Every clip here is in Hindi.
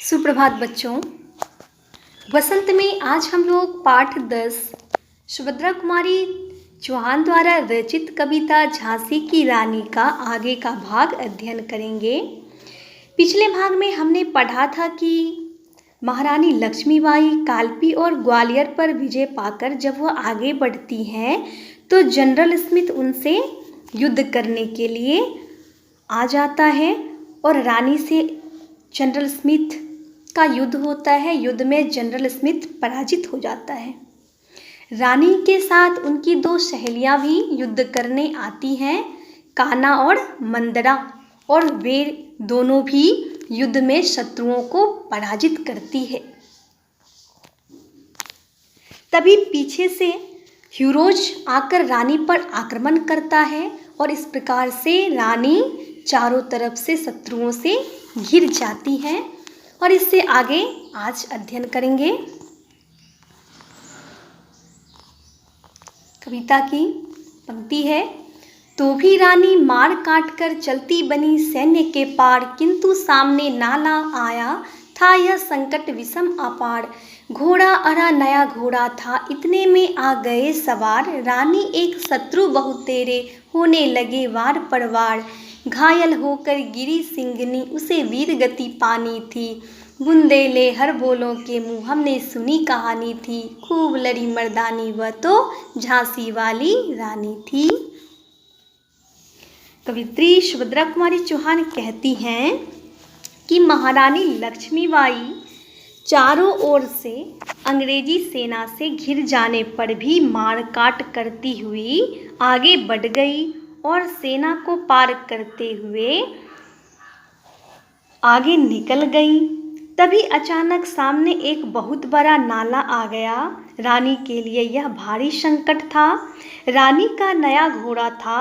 सुप्रभात बच्चों। वसंत में आज हम लोग पाठ 10 सुभद्रा कुमारी चौहान द्वारा रचित कविता झांसी की रानी का आगे का भाग अध्ययन करेंगे। पिछले भाग में हमने पढ़ा था कि महारानी लक्ष्मीबाई कालपी और ग्वालियर पर विजय पाकर जब वह आगे बढ़ती हैं तो जनरल स्मिथ उनसे युद्ध करने के लिए आ जाता है और रानी से जनरल स्मिथ का युद्ध होता है। युद्ध में जनरल स्मिथ पराजित हो जाता है। रानी के साथ उनकी दो सहेलियां भी युद्ध करने आती हैं, कान्हा और मंदरा, और वे दोनों भी युद्ध में शत्रुओं को पराजित करती है। तभी पीछे से ह्यूरोज आकर रानी पर आक्रमण करता है और इस प्रकार से रानी चारों तरफ से शत्रुओं से घिर जाती है। और इससे आगे आज अध्ययन करेंगे। कविता की पंक्ति है, तो भी रानी मार काट कर चलती बनी सैन्य के पार, किंतु सामने नाला आया था यह संकट विषम अपार। घोड़ा अरा नया घोड़ा था, इतने में आ गए सवार, रानी एक शत्रु बहु तेरे होने लगे वार पर वार। घायल होकर गिरी सिंगनी उसे वीर गति पानी थी, बुंदेले हर बोलों के मुँह हमने सुनी कहानी थी। खूब लड़ी मर्दानी वह तो झांसी वाली रानी थी। कवित्री सुभद्रा कुमारी चौहान कहती हैं कि महारानी लक्ष्मीबाई चारों ओर से अंग्रेजी सेना से घिर जाने पर भी मार काट करती हुई आगे बढ़ गई और सेना को पार करते हुए आगे निकल गई। तभी अचानक सामने एक बहुत बड़ा नाला आ गया। रानी के लिए यह भारी संकट था। रानी का नया घोड़ा था,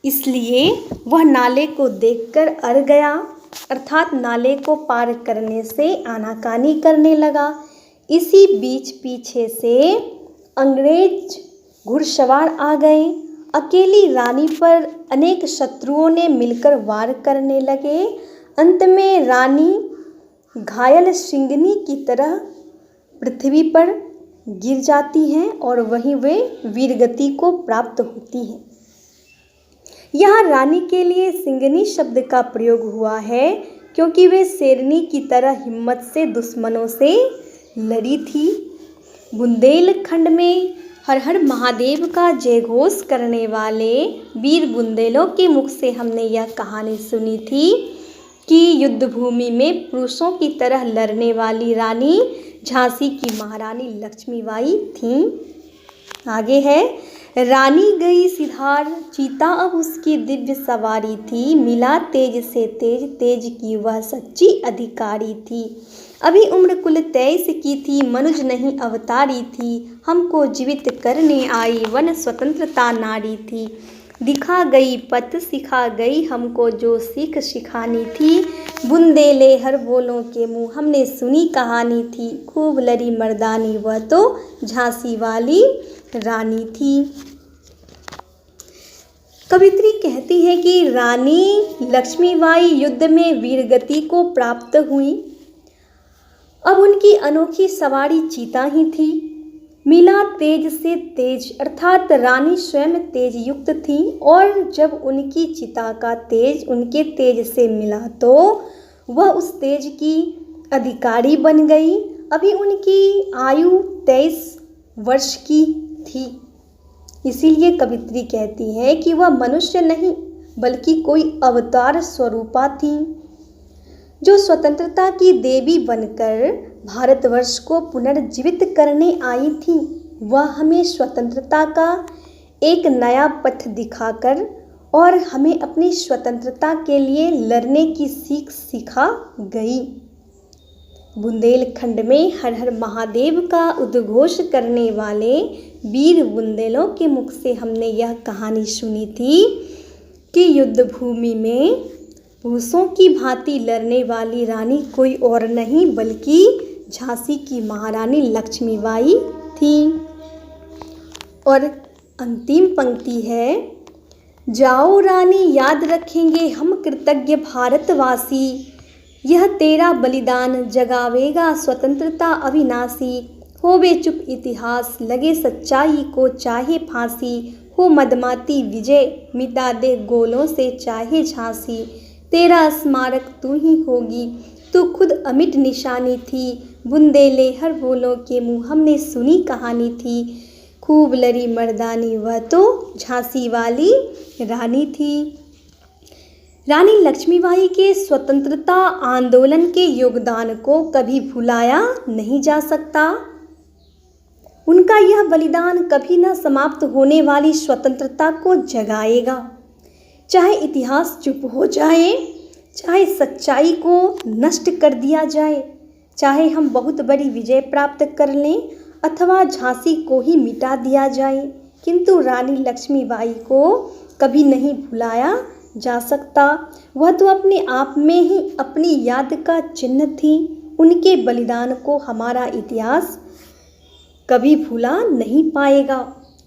इसलिए वह नाले को देखकर अड़ गया, अर्थात नाले को पार करने से आनाकानी करने लगा। इसी बीच पीछे से अंग्रेज घुड़सवार आ गए। अकेली रानी पर अनेक शत्रुओं ने मिलकर वार करने लगे। अंत में रानी घायल सिंगनी की तरह पृथ्वी पर गिर जाती हैं और वहीं वे वीरगति को प्राप्त होती हैं। यहाँ रानी के लिए सिंगनी शब्द का प्रयोग हुआ है क्योंकि वे शेरनी की तरह हिम्मत से दुश्मनों से लड़ी थी। बुंदेलखंड में हर हर महादेव का जयघोष करने वाले वीर बुंदेलों के मुख से हमने यह कहानी सुनी थी कि युद्ध भूमि में पुरुषों की तरह लड़ने वाली रानी झांसी की महारानी लक्ष्मीबाई थीं। आगे है, रानी गई सिधार चीता अब उसकी दिव्य सवारी थी, मिला तेज से तेज तेज की वह सच्ची अधिकारी थी। अभी उम्र कुल 23 की थी, मनुज नहीं अवतारी थी, हमको जीवित करने आई वन स्वतंत्रता नारी थी। दिखा गई पथ सिखा गई हमको जो सीख सिखानी थी, बुंदेले हर बोलों के मुँह हमने सुनी कहानी थी। खूब लड़ी मर्दानी वह तो झांसी वाली रानी थी। कवित्री कहती है कि रानी लक्ष्मीबाई युद्ध में वीरगति को प्राप्त हुई। अब उनकी अनोखी सवारी चीता ही थी। मिला तेज से तेज, अर्थात रानी स्वयं तेज युक्त थी और जब उनकी चिता का तेज उनके तेज से मिला तो वह उस तेज की अधिकारी बन गई। अभी उनकी आयु 23 वर्ष की थी, इसीलिए कवित्री कहती है कि वह मनुष्य नहीं बल्कि कोई अवतार स्वरूपा थी जो स्वतंत्रता की देवी बनकर भारतवर्ष को पुनर्जीवित करने आई थी। वह हमें स्वतंत्रता का एक नया पथ दिखाकर और हमें अपनी स्वतंत्रता के लिए लड़ने की सीख सिखा गई। बुंदेलखंड में हर हर महादेव का उद्घोष करने वाले वीर बुंदेलों के मुख से हमने यह कहानी सुनी थी कि युद्ध भूमि में पुरुषों की भांति लड़ने वाली रानी कोई और नहीं बल्कि झांसी की महारानी लक्ष्मीबाई थी। और अंतिम पंक्ति है, जाओ रानी याद रखेंगे हम कृतज्ञ भारतवासी, यह तेरा बलिदान जगावेगा स्वतंत्रता अविनाशी। होवे चुप इतिहास लगे सच्चाई को चाहे फांसी। हो मदमाती विजय मिटा दे गोलों से चाहे झांसी। तेरा स्मारक तू ही होगी, तू खुद अमिट निशानी थी। बुंदेले हर बोलों के मुँह हमने सुनी कहानी थी। खूब लड़ी मर्दानी वह तो झांसी वाली रानी थी। रानी लक्ष्मीबाई के स्वतंत्रता आंदोलन के योगदान को कभी भुलाया नहीं जा सकता। उनका यह बलिदान कभी न समाप्त होने वाली स्वतंत्रता को जगाएगा। चाहे इतिहास चुप हो जाए, चाहे सच्चाई को नष्ट कर दिया जाए, चाहे हम बहुत बड़ी विजय प्राप्त कर लें अथवा झांसी को ही मिटा दिया जाए, किंतु रानी लक्ष्मीबाई को कभी नहीं भुलाया जा सकता। वह तो अपने आप में ही अपनी याद का चिन्ह थी। उनके बलिदान को हमारा इतिहास कभी भुला नहीं पाएगा।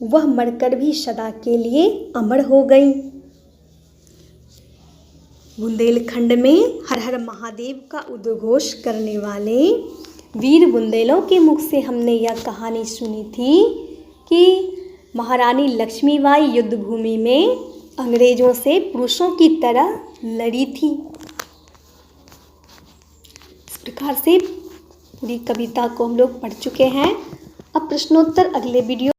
वह मरकर भी सदा के लिए अमर हो गई। बुंदेलखंड में हर हर महादेव का उद्घोष करने वाले वीर बुंदेलों के मुख से हमने यह कहानी सुनी थी कि महारानी लक्ष्मीबाई युद्ध भूमि में अंग्रेजों से पुरुषों की तरह लड़ी थी। इस प्रकार से पूरी कविता को हम लोग पढ़ चुके हैं। अब प्रश्नोत्तर अगले वीडियो